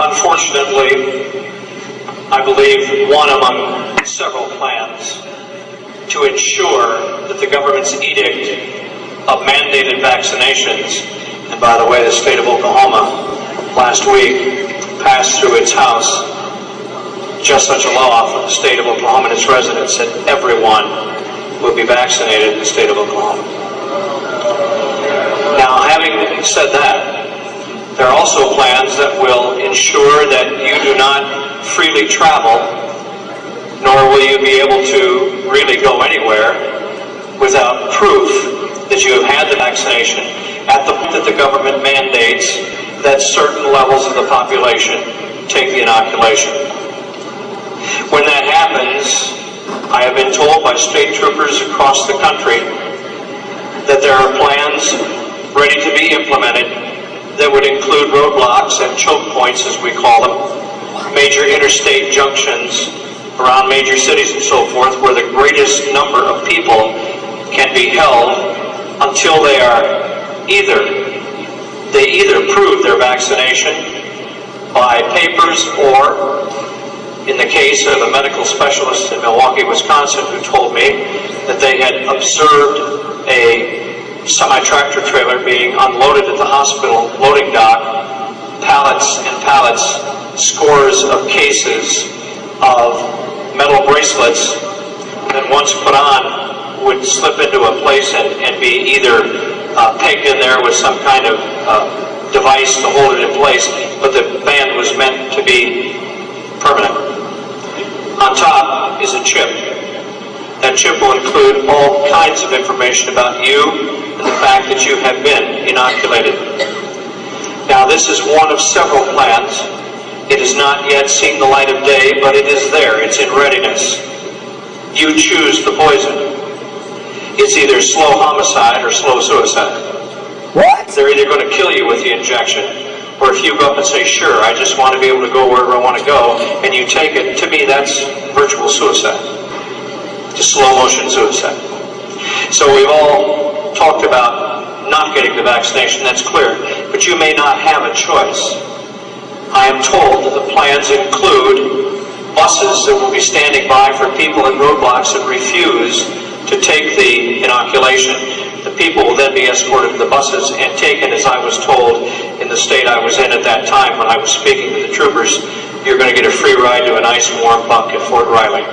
Unfortunately, I believe one among several plans to ensure that the government's edict of mandated vaccinations, and by the way, the state of Oklahoma last week passed through its House just such a law for the state of Oklahoma and its residents that everyone will be vaccinated in the state of Oklahoma. Now, having said that, there are also plans that will ensure that you do not freely travel, nor will you be able to really go anywhere without proof that you have had the vaccination at the point that the government mandates that certain levels of the population take the inoculation. When that happens, I have been told by state troopers across the country that there are plans ready to be implemented that would include roadblocks and choke points, as we call them, major interstate junctions around major cities and so forth, where the greatest number of people can be held until they either prove their vaccination by papers, or in the case of a medical specialist in Milwaukee, Wisconsin, who told me that they had observed a semi-tractor trailer being unloaded at the hospital loading dock, pallets and pallets, scores of cases of metal bracelets that once put on would slip into a place and be either pegged in there with some kind of device to hold it in place, but the band was meant to be permanent. On top is a chip. That chip will include all kinds of information about you and the fact that you have been inoculated. Now, this is one of several plans. It has not yet seen the light of day, but it is there. It's in readiness. You choose the poison. It's either slow homicide or slow suicide. What? They're either going to kill you with the injection, or if you go up and say, sure, I just want to be able to go wherever I want to go, and you take it, to me, that's virtual suicide. Just slow motion suicide. So we've all talked about not getting the vaccination, that's clear, but you may not have a choice. I am told that the plans include buses that will be standing by for people at roadblocks that refuse to take the inoculation. The people will then be escorted to the buses and taken, as I was told in the state I was in at that time when I was speaking to the troopers, you're going to get a free ride to a nice warm bunk at Fort Riley.